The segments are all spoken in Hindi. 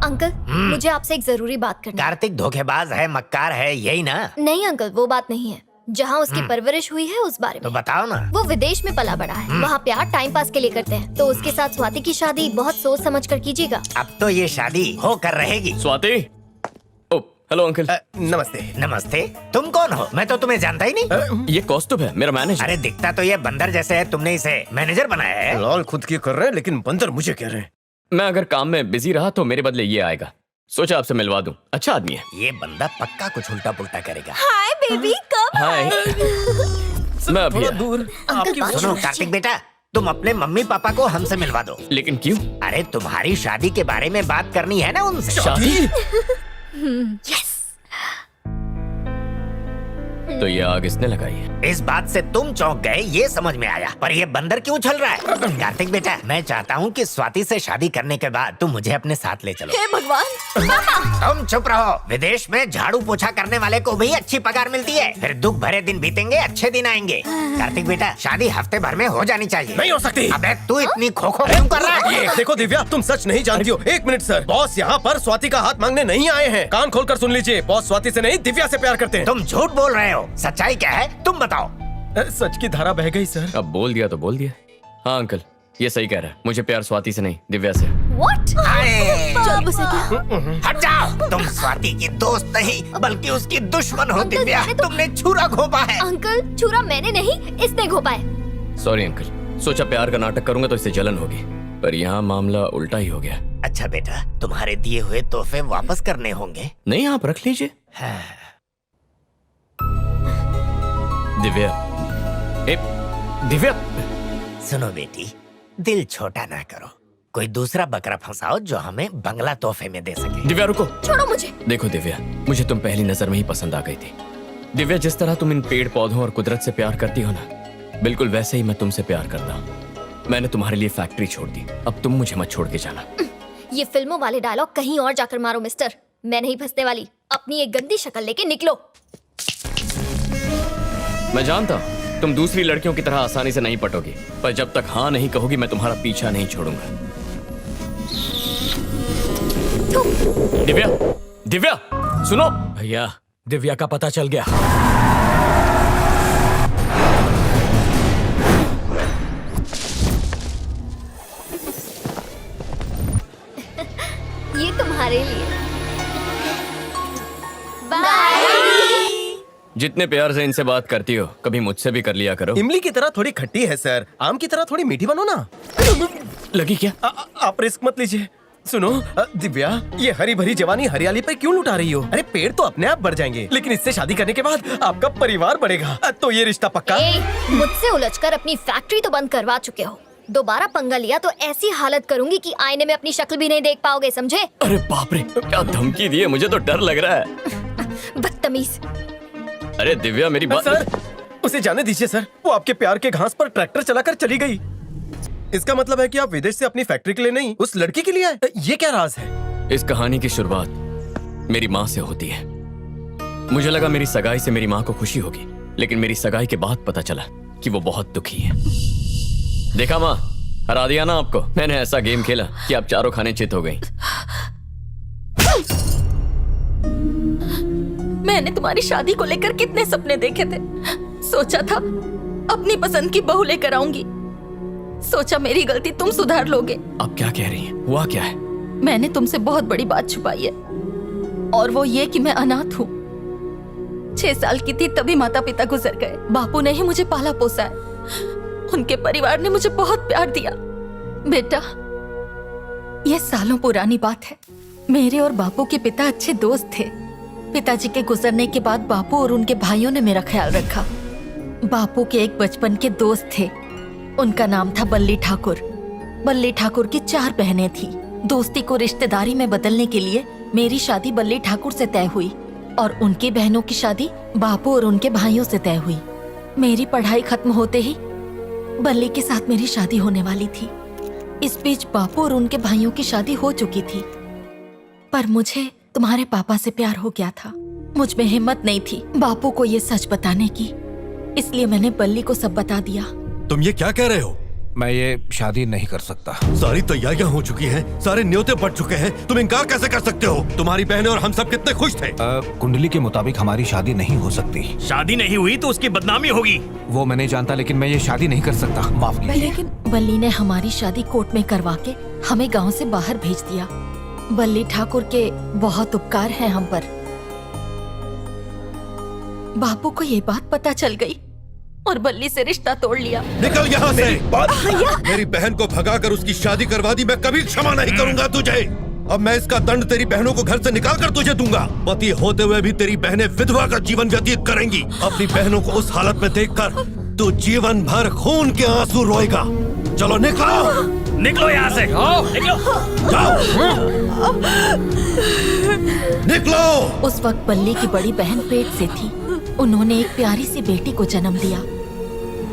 अंकल, मुझे आपसे एक जरूरी बात करनी है। कार्तिक धोखेबाज है, मक्कार है, यही ना? नहीं अंकल, वो बात नहीं है। जहाँ उसकी परवरिश हुई है उस बारे में। तो बताओ ना। वो विदेश में पला बड़ा है, वहाँ प्यार टाइम पास के लिए करते हैं, तो उसके साथ स्वाति की शादी बहुत सोच समझ कर कीजिएगा। अब तो ये शादी होकर रहेगी। स्वाति। ओ, हेलो अंकल। नमस्ते। नमस्ते। तुम कौन हो? मैं तो तुम्हें जानता ही नहीं। ये कॉस्ट्यूम है, मेरा मैनेजर। अरे दिखता तो ये बंदर जैसे है, तुमने इसे मैनेजर बनाया है? लाल खुद की कर रहे हैं लेकिन बंदर मुझे कह रहे हैं। मैं अगर काम में बिजी रहा तो मेरे बदले ये आएगा। सोचा आपसे मिलवा दूं, अच्छा आदमी है। ये बंदा पक्का कुछ उल्टा पुल्टा करेगा। हाय बेबी, कब हाय। मैं अभी आया। दूर आपकी बात सुनो कार्तिक बेटा, तुम अपने मम्मी पापा को हमसे मिलवा दो। लेकिन क्यों? अरे तुम्हारी शादी के बारे में बात करनी है ना उनसे। शादी? यस। तो ये आग इसने लगाई है। इस बात से तुम चौंक गए, ये समझ में आया, पर ये बंदर क्यों चल रहा है? कार्तिक बेटा, मैं चाहता हूँ कि स्वाति से शादी करने के बाद तुम मुझे अपने साथ ले चलो। हे भगवान। तुम चुप रहो। विदेश में झाड़ू पोछा करने वाले को भी अच्छी पगार मिलती है। फिर दुख भरे दिन बीतेंगे, अच्छे दिन आएंगे। कार्तिक बेटा, शादी हफ्ते भर में हो जानी चाहिए। नहीं हो सकती। अबे तू इतनी खोखो क्यों कर रहा है? देखो दिव्या, तुम सच नहीं जानती हो। एक मिनट सर, बॉस यहाँ पर स्वाति का हाथ मांगने नहीं आए हैं। कान खोलकर सुन लीजिए, बॉस स्वाति से नहीं दिव्या से प्यार करते हैं। तुम झूठ बोल रहे हो। सच्चाई क्या है, तुम बताओ। सच की धारा बह गई सर। अब बोल दिया तो बोल दिया। हाँ अंकल, ये सही कह रहा है। मुझे प्यार स्वाति से नहीं, दिव्या से। What? अरे चल बसे क्या? हट जाओ। तुम स्वाति की दोस्त नहीं बल्कि उसकी दुश्मन हो। अंकल, दिव्या, मैंने तो- तुमने छुरा घोपा है। अंकल, छुरा मैंने नहीं, इसने घोपा है। सॉरी अंकल, सोचा प्यार का नाटक करूंगा तो इससे जलन होगी, पर यहाँ मामला उल्टा ही हो गया। अच्छा बेटा, तुम्हारे दिए हुए तोहफे वापस करने होंगे। नहीं, आप रख लीजिए। दिव्या, ए, दिव्या। सुनो बेटी, दिल छोटा ना करो। कोई दूसरा बकरा फंसाओ जो हमें बंगला तोहफे में दे सके। दिव्या रुको। छोड़ो मुझे। देखो दिव्या, मुझे तुम पहली नजर में ही पसंद आ गई थी। दिव्या, जिस तरह तुम इन पेड़ पौधों और कुदरत से प्यार करती हो ना, बिल्कुल वैसे ही मैं तुमसे प्यार करता हूँ। मैंने तुम्हारे लिए फैक्ट्री छोड़ दी, अब तुम मुझे मत छोड़ के जाना। ये फिल्मों वाले डायलॉग कहीं और जाकर मारो मिस्टर। मैं नहीं फंसने वाली। अपनी एक गंदी शक्ल लेके निकलो। मैं जानता हूँ तुम दूसरी लड़कियों की तरह आसानी से नहीं पटोगी, पर जब तक हाँ नहीं कहोगी मैं तुम्हारा पीछा नहीं छोड़ूंगा। दिव्या, दिव्या, सुनो। भैया, दिव्या का पता चल गया। ये तुम्हारे लिए। बाय। जितने प्यार से इनसे बात करती हो, कभी मुझसे भी कर लिया करो। इमली की तरह थोड़ी खट्टी है सर, आम की तरह थोड़ी मीठी बनो ना। लगी क्या? आप रिस्क मत लीजिए। सुनो दिव्या, ये हरी भरी जवानी हरियाली पर क्यों लुटा रही हो? अरे पेड़ तो अपने आप बढ़ जाएंगे, लेकिन इससे शादी करने के बाद आपका परिवार बढ़ेगा। तो ये रिश्ता पक्का? मुझसे उलझकर अपनी फैक्ट्री तो बंद करवा चुके हो। दोबारा पंगा लिया तो ऐसी हालत करूंगी कि आईने में अपनी शक्ल भी नहीं देख पाओगे, समझे? अरे बाप रे, क्या धमकी दी है, मुझे तो डर लग रहा है। बदतमीज। अरे दिव्या, मेरी बात। सर, उसे जाने दीजिए सर, वो आपके प्यार के घास पर ट्रैक्टर चलाकर चली गई। इसका मतलब है कि आप विदेश से अपनी फैक्ट्री के लिए नहीं, उस लड़की के लिए आए। ये क्या राज है? इस कहानी की शुरुआत मेरी माँ से होती है। मुझे लगा मेरी सगाई से मेरी माँ को खुशी होगी, लेकिन मेरी सगाई के बाद पता चला कि वो बहुत दुखी है। देखा माँ, हरा दिया ना आपको। मैंने ऐसा गेम खेला कि आप चारों खाने चित हो गई। मैंने तुम्हारी शादी को लेकर कितने सपने देखे थे। सोचा था अपनी पसंद की बहू लेकर आऊंगी। सोचा मेरी गलती तुम सुधार लोगे। आप क्या कह रही हैं? हुआ क्या है? मैंने तुमसे बहुत बड़ी बात छुपाई है, और वो ये कि मैं अनाथ हूँ। 6 साल की थी तभी माता पिता गुजर गए। बापू ने ही मुझे पाला पोसा है। उनके परिवार ने मुझे बहुत प्यार दिया। बेटा, ये सालों पुरानी बात है। मेरे और बापू के पिता अच्छे दोस्त थे। पिताजी के गुजरने के बाद बापू और उनके भाइयों ने मेरा ख्याल रखा। बापू के एक बचपन के दोस्त थे, उनका नाम था बल्ली ठाकुर। बल्ली ठाकुर की 4 बहनें थी। दोस्ती को रिश्तेदारी में बदलने के लिए मेरी शादी बल्ली ठाकुर से तय हुई और उनकी बहनों की शादी बापू और उनके भाइयों से तय हुई। मेरी पढ़ाई खत्म होते ही बल्ली के साथ मेरी शादी होने वाली थी। इस बीच बापू और उनके भाइयों की शादी हो चुकी थी, पर मुझे तुम्हारे पापा से प्यार हो गया था। मुझ में हिम्मत नहीं थी बापू को ये सच बताने की, इसलिए मैंने बल्ली को सब बता दिया। तुम ये क्या कह रहे हो? मैं ये शादी नहीं कर सकता। सारी तैयारियां हो चुकी हैं, सारे न्योते पड़ चुके हैं, तुम इनकार कैसे कर सकते हो? तुम्हारी बहनें और हम सब कितने खुश थे। कुंडली के मुताबिक हमारी शादी नहीं हो सकती। शादी नहीं हुई तो उसकी बदनामी होगी। वो मैं नहीं जानता, लेकिन मैं ये शादी नहीं कर सकता। माफ कीजिए। लेकिन बल्ली ने हमारी शादी कोर्ट में करवा के हमें गांव से बाहर भेज दिया। बल्ली ठाकुर के बहुत उपकार हैं हम पर। बापू को ये बात पता चल गई और बल्ली से रिश्ता तोड़ लिया। निकल यहाँ से। मेरी बहन को भगाकर उसकी शादी करवा दी, मैं कभी क्षमा नहीं करूंगा तुझे। अब मैं इसका दंड तेरी बहनों को घर से निकाल कर तुझे दूंगा। पति होते हुए भी तेरी बहनें विधवा का जीवन व्यतीत करेंगी। अपनी बहनों को उस हालत में देखकर तू जीवन भर खून के आंसू रोएगा। चलो निकलो, निकलो यहाँ से। निकलो, जाओ, निकलो। उस वक्त बल्ली की बड़ी बहन पेट से थी। उन्होंने एक प्यारी सी बेटी को जन्म दिया।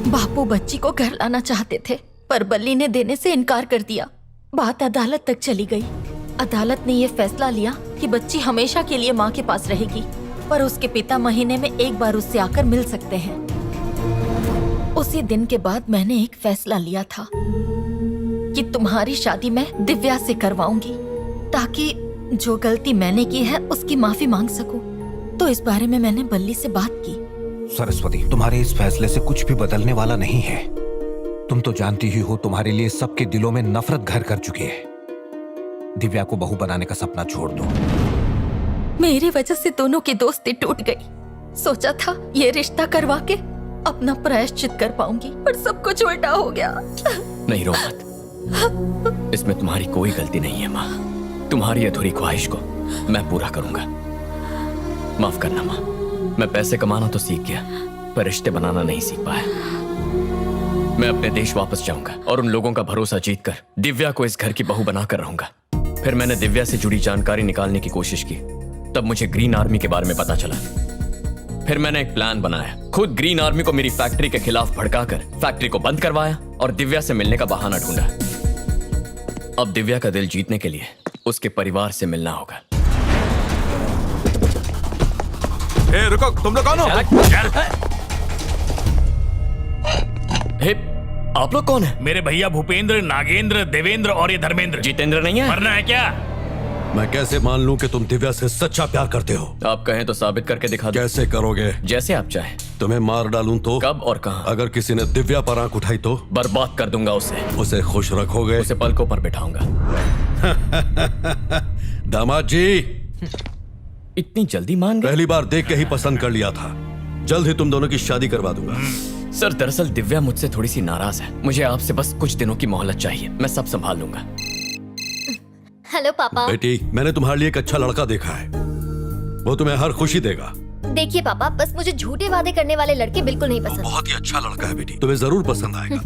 बापू बच्ची को घर लाना चाहते थे, पर बल्ली ने देने से इनकार कर दिया। बात अदालत तक चली गई। अदालत ने ये फैसला लिया कि बच्ची हमेशा के लिए माँ के पास रहेगी, पर उसके पिता महीने में एक बार उससे आकर मिल सकते हैं। उसी दिन के बाद मैंने एक फैसला लिया था कि तुम्हारी शादी मैं दिव्या से करवाऊंगी, ताकि जो गलती मैंने की है उसकी माफी मांग सकूं। तो इस बारे में मैंने बल्ली से बात की। सरस्वती, तुम्हारे इस फैसले से कुछ भी बदलने वाला नहीं है। तुम तो जानती ही हो, तुम्हारे लिए सबके दिलों में नफरत घर कर चुकी है। दिव्या को बहू बनाने का सपना छोड़ दो। मेरी वजह से दोनों की दोस्ती टूट गई। सोचा था ये रिश्ता करवा के अपना प्रायश्चित कर पाऊंगी, पर सब कुछ उल्टा हो गया। नहीं रो मत, इसमें तुम्हारी कोई गलती नहीं है माँ। तुम्हारी अधूरी ख्वाहिश को मैं पूरा करूंगा। माफ करना माँ, मैं पैसे कमाना तो सीख गया, पर रिश्ते बनाना नहीं सीख पाया। मैं अपने देश वापस जाऊंगा और उन लोगों का भरोसा जीतकर दिव्या को इस घर की बहू बनाकर रहूंगा। फिर मैंने दिव्या से जुड़ी जानकारी निकालने की कोशिश की, तब मुझे ग्रीन आर्मी के बारे में पता चला। फिर मैंने एक प्लान बनाया, खुद ग्रीन आर्मी को मेरी फैक्ट्री के खिलाफ भड़काकर फैक्ट्री को बंद करवाया और दिव्या से मिलने का बहाना ढूंढा। अब दिव्या का दिल जीतने के लिए उसके परिवार से मिलना होगा। ए, रुको, तुम लोग कौन हो? हे, आप लोग कौन है? मेरे भैया भूपेंद्र, नागेंद्र, देवेंद्र और ये धर्मेंद्र। जितेंद्र नहीं है? मरना है क्या? मैं कैसे मान लूं कि तुम दिव्या से सच्चा प्यार करते हो? आप कहें तो साबित करके दिखा दो। कैसे करोगे? जैसे आप चाहें। तुम्हें मार डालूं तो? कब और कहां? अगर किसी ने दिव्या पर आंख उठाई तो? बर्बाद कर दूंगा उसे। उसे खुश रखोगे? उसे पलकों पर बिठाऊंगा। दामाद जी, इतनी जल्दी मान गए? पहली बार देख के ही पसंद कर लिया था। जल्द ही तुम दोनों की शादी करवा दूंगा। सर, दरअसल दिव्या मुझसे थोड़ी सी नाराज है। मुझे आपसे बस कुछ दिनों की मोहलत चाहिए, मैं सब संभाल लूंगा। हेलो पापा। बेटी, मैंने तुम्हारे लिए एक अच्छा लड़का देखा है, वो तुम्हें हर खुशी देगा। देखिए पापा, बस मुझे झूठे वादे करने वाले लड़के बिल्कुल नहीं पसंद। बहुत ही अच्छा लड़का है बेटी, तुम्हें जरूर पसंद आएगा।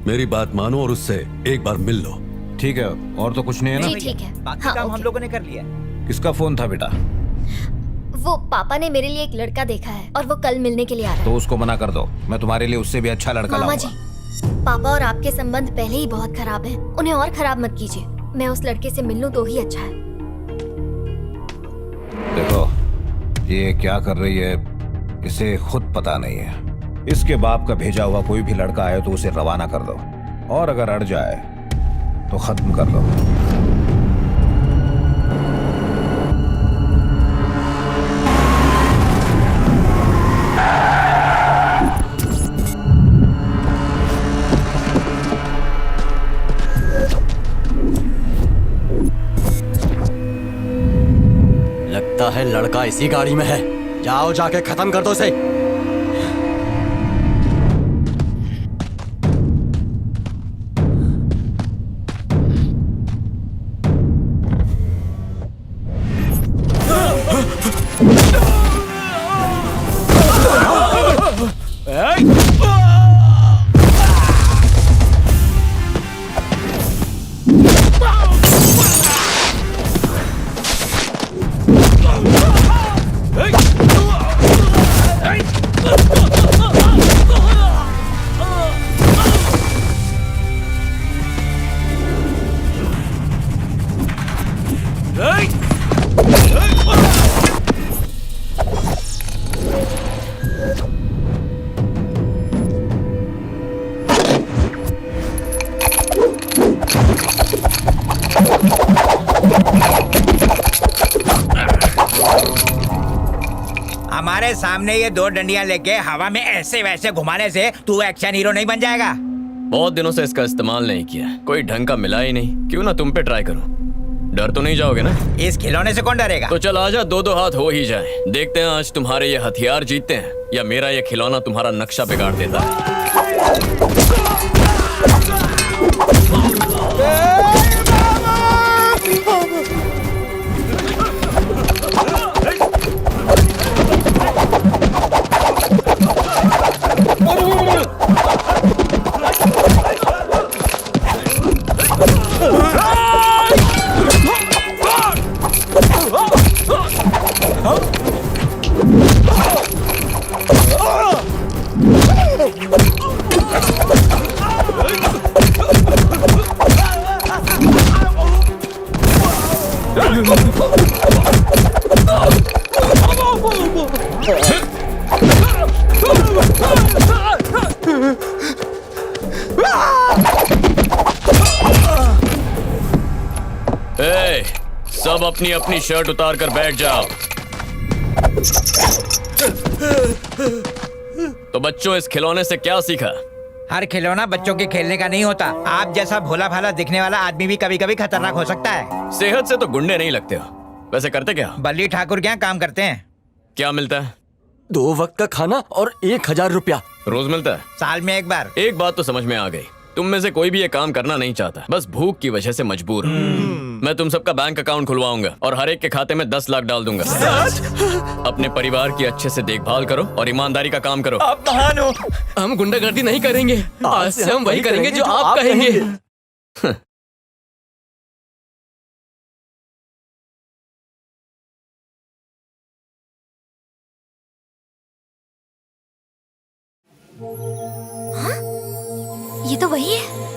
मेरी बात मानो और उससे एक बार मिल लो। ठीक है, और तो कुछ नहीं है जी ना? ठीक है। बाकी हाँ, काम हम ओके। लोगों ने कर लिया। किसका फोन था बेटा? वो पापा ने मेरे लिए एक लड़का देखा है और वो कल मिलने के लिए आ रहा है। तो उसको मना कर दो, मैं तुम्हारे लिए उससे भी अच्छा लड़का मामा जी, लाऊंगा। पापा और आपके संबंध पहले ही बहुत खराब हैं, उन्हें और खराब मत कीजिए। मैं उस लड़के से मिल लूं तो ही अच्छा है। देखो, ये क्या कर रही है इसे खुद पता नहीं है। इसके बाप का भेजा हुआ कोई भी लड़का आए तो उसे रवाना कर दो, और अगर अड़ जाए तो खत्म कर दो। लगता है लड़का इसी गाड़ी में है। जाओ, जाके खत्म कर दो इसे। अरे सामने ये 2 डंडियां लेके हवा में ऐसे वैसे घुमाने से तू एक्शन हीरो नहीं बन जाएगा। बहुत दिनों से इसका इस्तेमाल नहीं किया, कोई ढंग का मिला ही नहीं। क्यों ना तुम पे ट्राई करूं। डर तो नहीं जाओगे ना? इस खिलौने से कौन डरेगा? तो चल आजा, 2-2 हाथ हो ही जाए। देखते हैं आज तुम्हारे ये हथियार जीतते हैं या मेरा ये खिलौना तुम्हारा नक्शा बिगाड़ देता है। ए, सब अपनी अपनी शर्ट उतार कर बैठ जाओ। तो बच्चों, इस खिलौने से क्या सीखा? हर खिलौना बच्चों के खेलने का नहीं होता। आप जैसा भोला भाला दिखने वाला आदमी भी कभी कभी खतरनाक हो सकता है। सेहत से तो गुंडे नहीं लगते हो। वैसे करते क्या? बल्ली ठाकुर क्या काम करते हैं? क्या मिलता है? 2 वक्त का खाना और 1000 रुपया रोज मिलता है? साल में 1 बार। एक बात तो समझ में आ गई, तुम में से कोई भी ये काम करना नहीं चाहता, बस भूख की वजह से मजबूर हो। मैं तुम सबका बैंक अकाउंट खुलवाऊंगा और हर एक के खाते में 10 लाख डाल दूंगा। अपने परिवार की अच्छे से देखभाल करो और ईमानदारी का काम करो। आप महान हो। हम गुंडागर्दी नहीं करेंगे, आज से हम वही करेंगे जो आप कहेंगे। ये तो वही है।